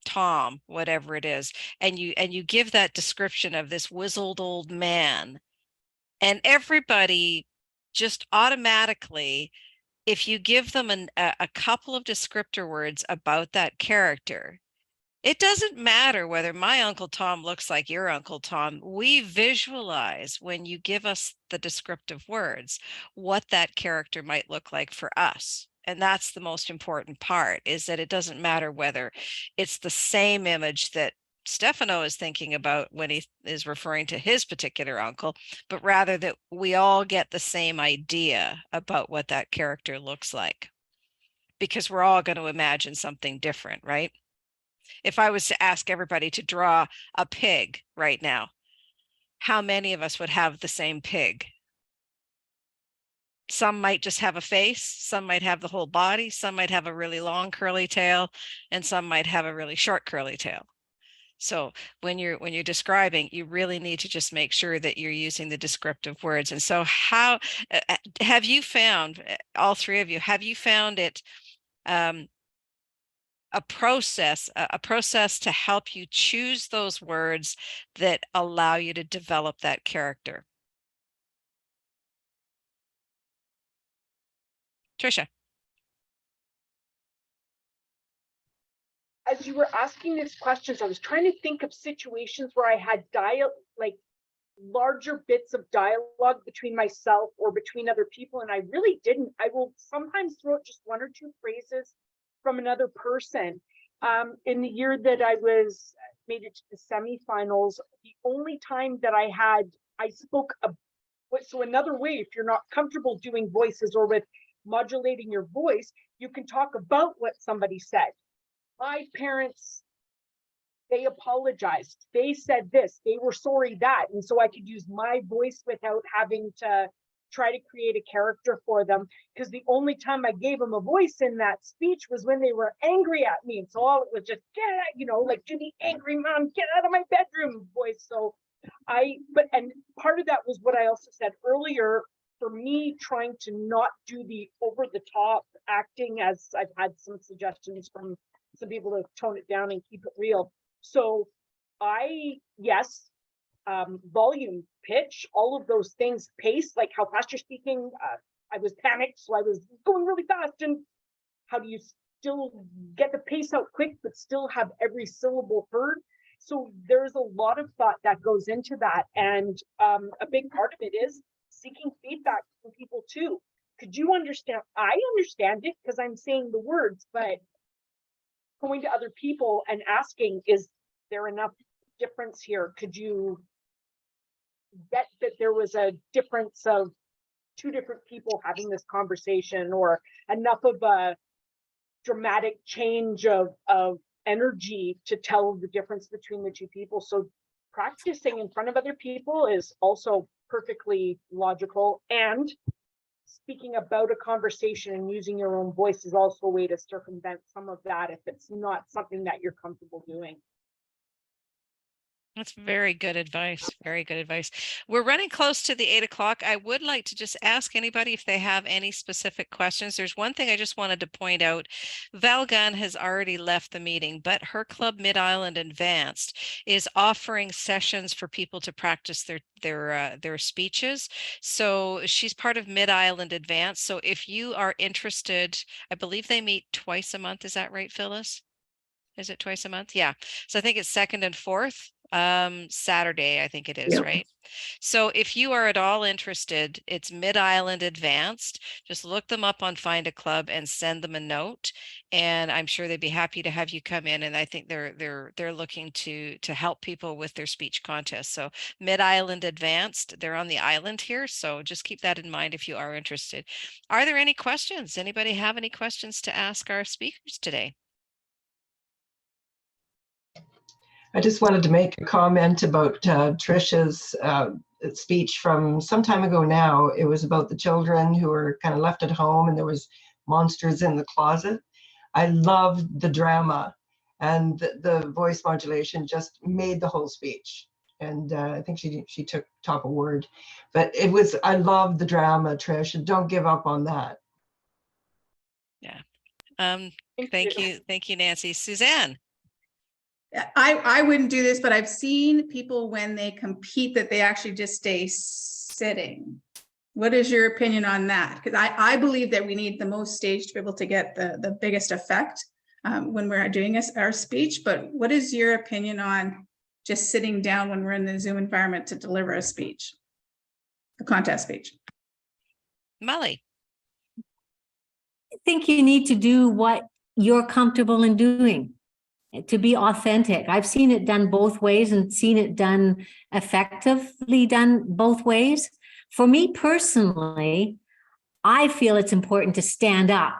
Tom, whatever it is, and you give that description of this wizzled old man, and everybody just automatically, if you give them a couple of descriptor words about that character, it doesn't matter whether my Uncle Tom looks like your Uncle Tom. We visualize, when you give us the descriptive words, what that character might look like for us. And that's the most important part, is that it doesn't matter whether it's the same image that Stefano is thinking about when he is referring to his particular uncle, but rather that we all get the same idea about what that character looks like, because we're all going to imagine something different, right? If I was to ask everybody to draw a pig right now, how many of us would have the same pig? Some might just have a face, some might have the whole body, some might have a really long curly tail, and some might have a really short curly tail. So when you're describing, you really need to just make sure that you're using the descriptive words. And so how have you found, all three of you, have you found it a process to help you choose those words that allow you to develop that character? Tricia. As you were asking these questions, I was trying to think of situations where I had like larger bits of dialogue between myself or between other people, and I really didn't. I will sometimes throw out just one or two phrases from another person. In the year that I made it to the semifinals, the only time that I spoke so another way, if you're not comfortable doing voices or with modulating your voice, you can talk about what somebody said. My parents, they apologized. They said this, they were sorry that. And so I could use my voice without having to try to create a character for them. Because the only time I gave them a voice in that speech was when they were angry at me. And so all it was just, like, do the angry mom, get out of my bedroom voice. So and part of that was what I also said earlier, for me, trying to not do the over the top acting, as I've had some suggestions from some people to tone it down and keep it real. So volume, pitch, all of those things, pace, like how fast you're speaking. I was panicked, so I was going really fast. And how do you still get the pace out quick, but still have every syllable heard? So there's a lot of thought that goes into that. And a big part of it is seeking feedback from people too. Could you understand? I understand it because I'm saying the words, but going to other people and asking, is there enough difference here? Could you get that there was a difference of two different people having this conversation, or enough of a dramatic change of energy to tell the difference between the two people? So practicing in front of other people is also perfectly logical, and speaking about a conversation and using your own voice is also a way to circumvent some of that if it's not something that you're comfortable doing. That's very good advice. Very good advice. We're running close to the 8 o'clock. I would like to just ask anybody if they have any specific questions. There's one thing I just wanted to point out. Val Gunn has already left the meeting, but her club, Mid-Island Advanced, is offering sessions for people to practice their speeches. So she's part of Mid-Island Advanced. So if you are interested, I believe they meet twice a month. Is that right, Phyllis? Is it twice a month? Yeah. So I think it's second and fourth Saturday, I think it is, Yep. right? So if you are at all interested, it's Mid-Island Advanced. Just look them up on Find a Club and send them a note, and I'm sure they'd be happy to have you come in. And I think they're looking to help people with their speech contest. So Mid-Island Advanced, they're on the island here, so just keep that in mind if you are interested. Are there any questions? Anybody have any questions to ask our speakers today? I just wanted to make a comment about Tricia's speech from some time ago now. It was about the children who were kind of left at home and there was monsters in the closet. I loved the drama, and the voice modulation just made the whole speech. And I think she took top a word, but I love the drama, Trish, and don't give up on that. Yeah. Thank you, Nancy. Suzanne. I wouldn't do this, but I've seen people when they compete that they actually just stay sitting. What is your opinion on that? Because I believe that we need the most stage to be able to get the biggest effect when we're doing our speech. But what is your opinion on just sitting down when we're in the Zoom environment to deliver a speech, a contest speech? Molly. I think you need to do what you're comfortable in doing, to be authentic. I've seen it done both ways and seen it done effectively done both ways. For me personally, I feel it's important to stand up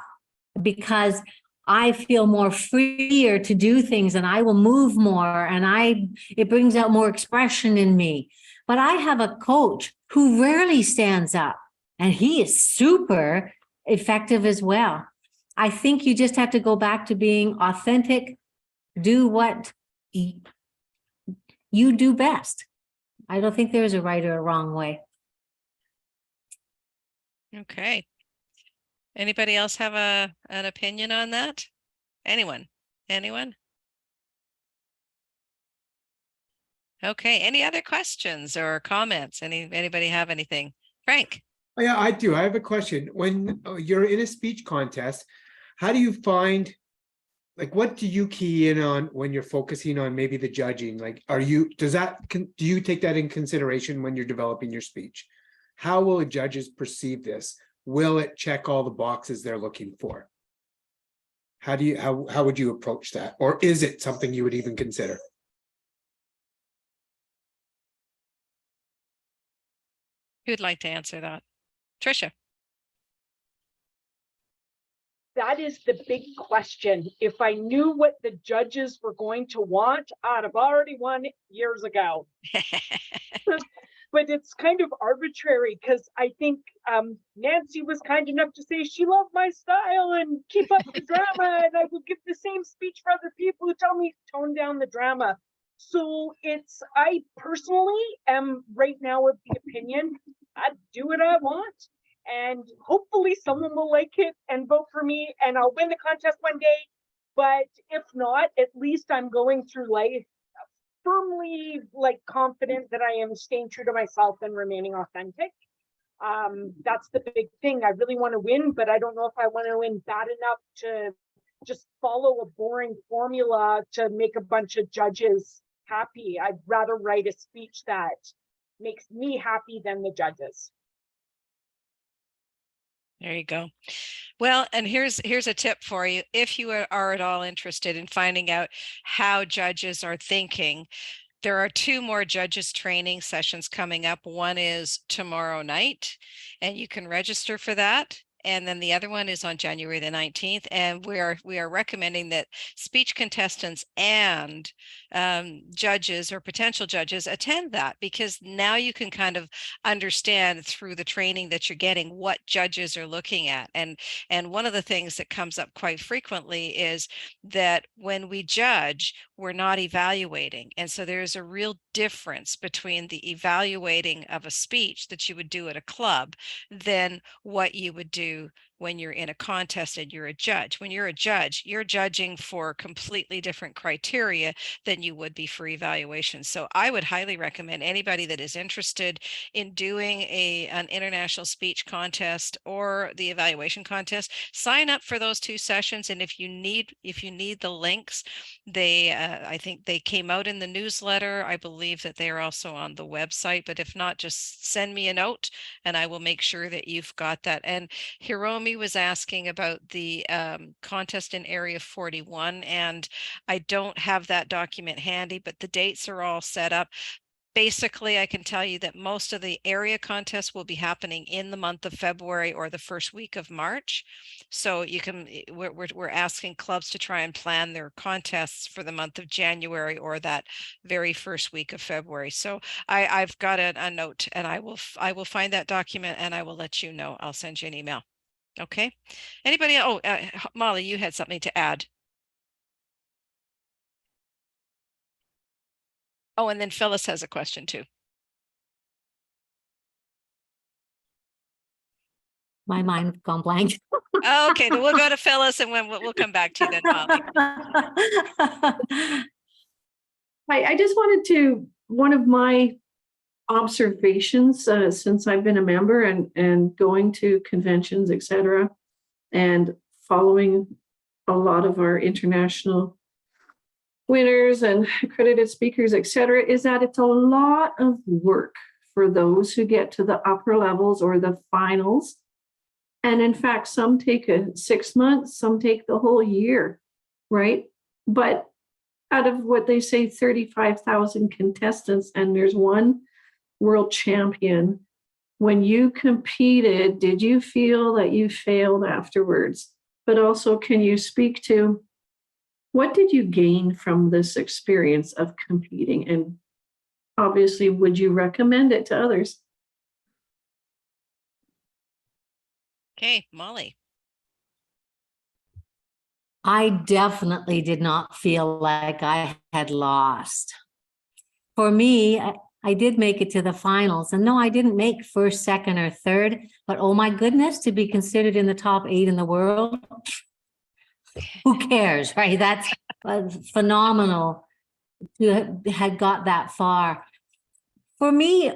because I feel more freer to do things and I will move more and it brings out more expression in me. But I have a coach who rarely stands up and he is super effective as well. I think you just have to go back to being authentic, do what you do best. I don't think there's a right or a wrong way. Okay. Anybody else have an opinion on that? Anyone? Okay, any other questions or comments? Anybody have anything? Frank? Oh, yeah, I do. I have a question. When you're in a speech contest, how do you find, like, what do you key in on when you're focusing on maybe the judging? Like, do you take that in consideration when you're developing your speech? How will judges perceive this? Will it check all the boxes they're looking for? How would you approach that? Or is it something you would even consider? Who'd like to answer that? Tricia. That is the big question. If I knew what the judges were going to want, I'd have already won years ago. But it's kind of arbitrary because I think Nancy was kind enough to say she loved my style and keep up the drama, and I will give the same speech for other people who tell me tone down the drama. So I personally am right now of the opinion I'd do what I want, and hopefully someone will like it and vote for me, and I'll win the contest one day. But if not, at least I'm going through life firmly confident that I am staying true to myself and remaining authentic. That's the big thing. I really want to win, but I don't know if I want to win bad enough to just follow a boring formula to make a bunch of judges happy. I'd rather write a speech that makes me happy than the judges. There you go. Well, and here's a tip for you. If you are at all interested in finding out how judges are thinking, there are 2 more judges training sessions coming up. One is tomorrow night, and you can register for that. And then the other one is on January the 19th. And we are recommending that speech contestants and judges or potential judges attend that, because now you can kind of understand through the training that you're getting what judges are looking at. And one of the things that comes up quite frequently is that when we judge, we're not evaluating. And so there's a real difference between the evaluating of a speech that you would do at a club than what you would do when you're in a contest and you're a judge. When you're a judge, you're judging for completely different criteria than you would be for evaluation. So I would highly recommend anybody that is interested in doing an international speech contest or the evaluation contest, sign up for those 2 sessions. And if you need the links, I think they came out in the newsletter. I believe that they are also on the website, but if not, just send me a note and I will make sure that you've got that. And Hiromi was asking about the contest in Area 41, and I don't have that document handy, but the dates are all set up. Basically, I can tell you that most of the area contests will be happening in the month of February or the first week of March. So you can, we're asking clubs to try and plan their contests for the month of January or that very first week of February. So I've got a note, and I will find that document and I will let you know. I'll send you an email. Okay. Anybody? Oh, Molly, you had something to add. Oh, and then Phyllis has a question too. My mind's gone blank. Okay, then we'll go to Phyllis and we'll come back to you then, Molly. I just wanted to, one of my observations since I've been a member and going to conventions, etc., and following a lot of our international winners and accredited speakers, etc., is that it's a lot of work for those who get to the upper levels or the finals. And in fact, some take 6 months, some take the whole year, right? But out of what they say, 35,000 contestants, and there's one world champion. When you competed, did you feel that you failed afterwards? But also, can you speak to what did you gain from this experience of competing? And obviously, would you recommend it to others? Okay, Molly. I definitely did not feel like I had lost. For me, I did make it to the finals, and no, I didn't make first, second, or third, but oh my goodness, to be considered in the top 8 in the world, who cares, right? That's phenomenal to have got that far. For me,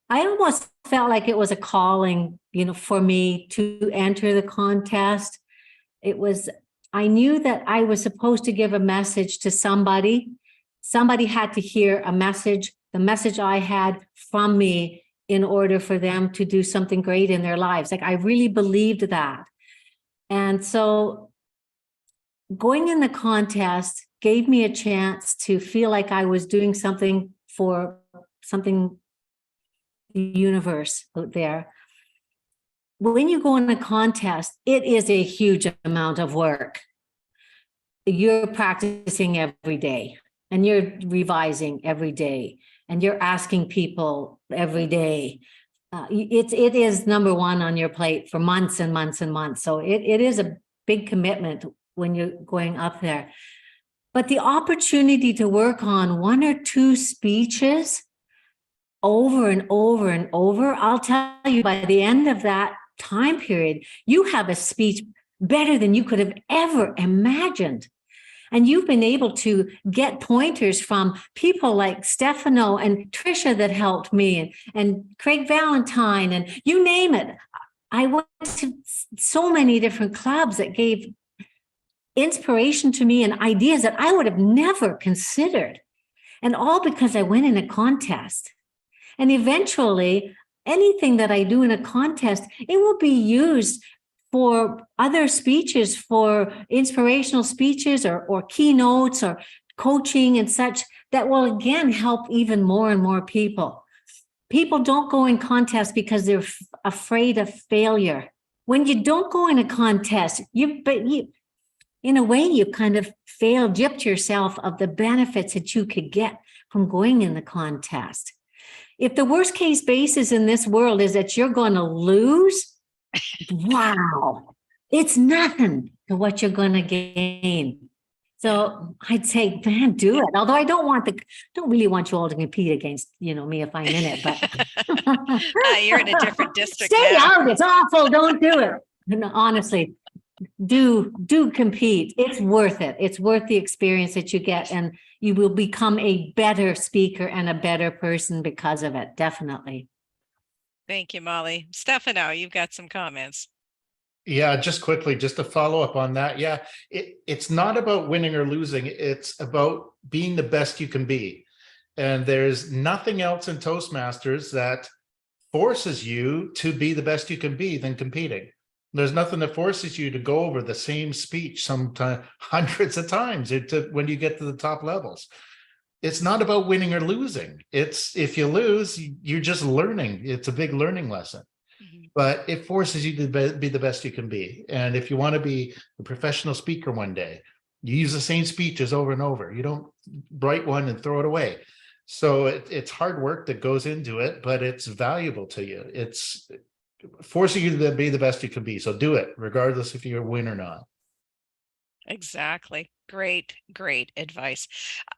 I almost felt like it was a calling, for me to enter the contest. I knew that I was supposed to give a message to somebody. Somebody had to hear a message, the message I had from me, in order for them to do something great in their lives. Like, I really believed that. And so going in the contest gave me a chance to feel like I was doing something for something, the universe out there. When you go in a contest, it is a huge amount of work. You're practicing every day, and you're revising every day, and you're asking people every day. It is number one on your plate for months and months and months. So it is a big commitment when you're going up there. But the opportunity to work on 1 or 2 speeches over and over and over, I'll tell you, by the end of that time period, you have a speech better than you could have ever imagined. And you've been able to get pointers from people like Stefano and Tricia that helped me, and Craig Valentine, and you name it. I went to so many different clubs that gave inspiration to me and ideas that I would have never considered. And all because I went in a contest. And eventually, anything that I do in a contest, it will be used for other speeches, for inspirational speeches or keynotes or coaching and such, that will again help even more and more people. People don't go in contests because they're afraid of failure. When you don't go in a contest, you in a way, you kind of gypped yourself of the benefits that you could get from going in the contest. If the worst case basis in this world is that you're going to lose, wow, it's nothing to what you're going to gain. So I'd say, man, do it. Although I don't really want you all to compete against, me if I'm in it, but You're in a different district. Stay now. out. It's awful. Don't do it. No, honestly, do compete. It's worth it. It's worth the experience that you get, and you will become a better speaker and a better person because of it. Definitely. Thank you, Molly. Stefano, you've got some comments. Yeah, just quickly, just to follow up on that. Yeah, it's not about winning or losing. It's about being the best you can be. And there's nothing else in Toastmasters that forces you to be the best you can be than competing. There's nothing that forces you to go over the same speech sometimes hundreds of times when you get to the top levels. It's not about winning or losing. It's, if you lose, you're just learning. It's a big learning lesson. But it forces you to be the best you can be. And if you want to be a professional speaker one day, you use the same speeches over and over. You don't write one and throw it away. So it's hard work that goes into it, but it's valuable to you. It's forcing you to be the best you can be. So do it, regardless if you win or not. Exactly. Great advice.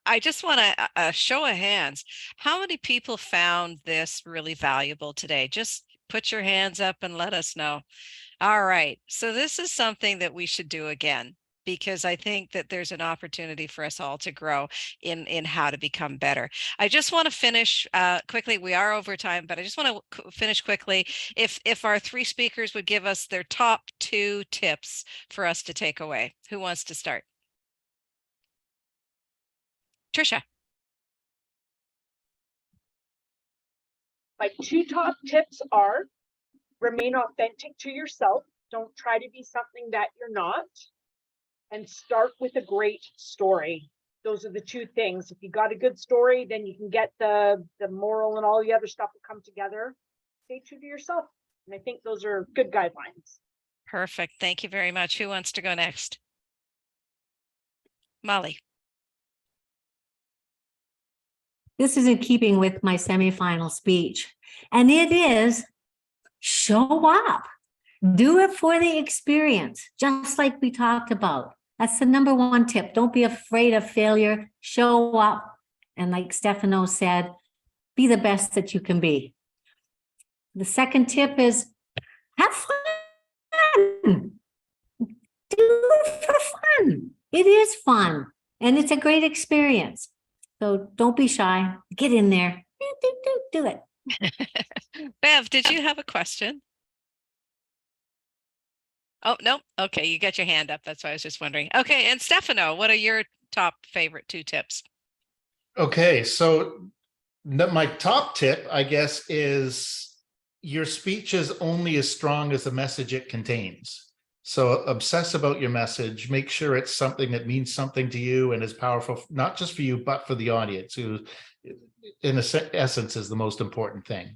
I just want a show of hands. How many people found this really valuable today? Just put your hands up and let us know. All right. So this is something that we should do again. because I think that there's an opportunity for us all to grow in how to become better. I just want to finish quickly. We are over time, but I just want to finish quickly. If our three speakers would give us their top 2 tips for us to take away. Who wants to start? Tricia. My 2 top tips are: remain authentic to yourself. Don't try to be something that you're not. And start with a great story. Those are the 2 things. If you got a good story, then you can get the moral and all the other stuff will come together. Stay true to yourself. And I think those are good guidelines. Perfect. Thank you very much. Who wants to go next? Molly. This is in keeping with my semifinal speech. And it is show up. Do it for the experience, just like we talked about. That's the number 1 tip. Don't be afraid of failure. Show up. And like Stefano said, be the best that you can be. The second tip is have fun. Do it for fun. It is fun. And it's a great experience. So don't be shy. Get in there. Do it. Bev, did you have a question? Oh, no. Okay, you got your hand up. That's why I was just wondering. Okay, and Stefano, what are your top favorite 2 tips? Okay, so my top tip, I guess, is your speech is only as strong as the message it contains. So obsess about your message. Make sure it's something that means something to you and is powerful, not just for you, but for the audience, who in essence is the most important thing.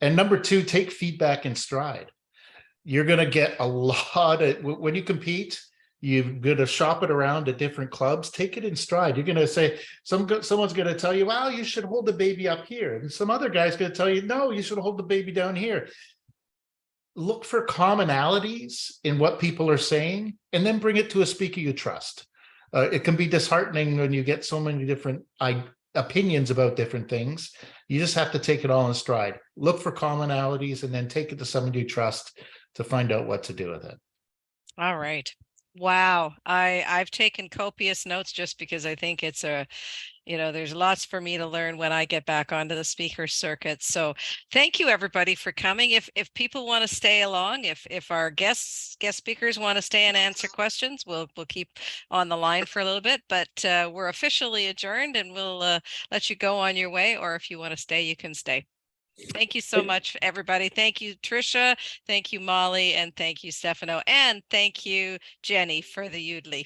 And number 2, take feedback in stride. You're going to get a lot of, when you compete, you're going to shop it around at different clubs. Take it in stride. You're going to say, someone's going to tell you, well, you should hold the baby up here. And some other guy's going to tell you, no, you should hold the baby down here. Look for commonalities in what people are saying, and then bring it to a speaker you trust. It can be disheartening when you get so many different opinions about different things. You just have to take it all in stride. Look for commonalities and then take it to someone you trust to find out what to do with it. All right. Wow. I've taken copious notes just because I think it's there's lots for me to learn when I get back onto the speaker circuit. So thank you everybody for coming. If people want to stay along, if our guest speakers want to stay and answer questions, we'll keep on the line for a little bit, but we're officially adjourned and we'll let you go on your way, or if you want to stay, you can stay. Thank you so much, everybody. Thank you, Tricia. Thank you, Molly. And thank you, Stefano. And thank you, Jenny, for the Udly.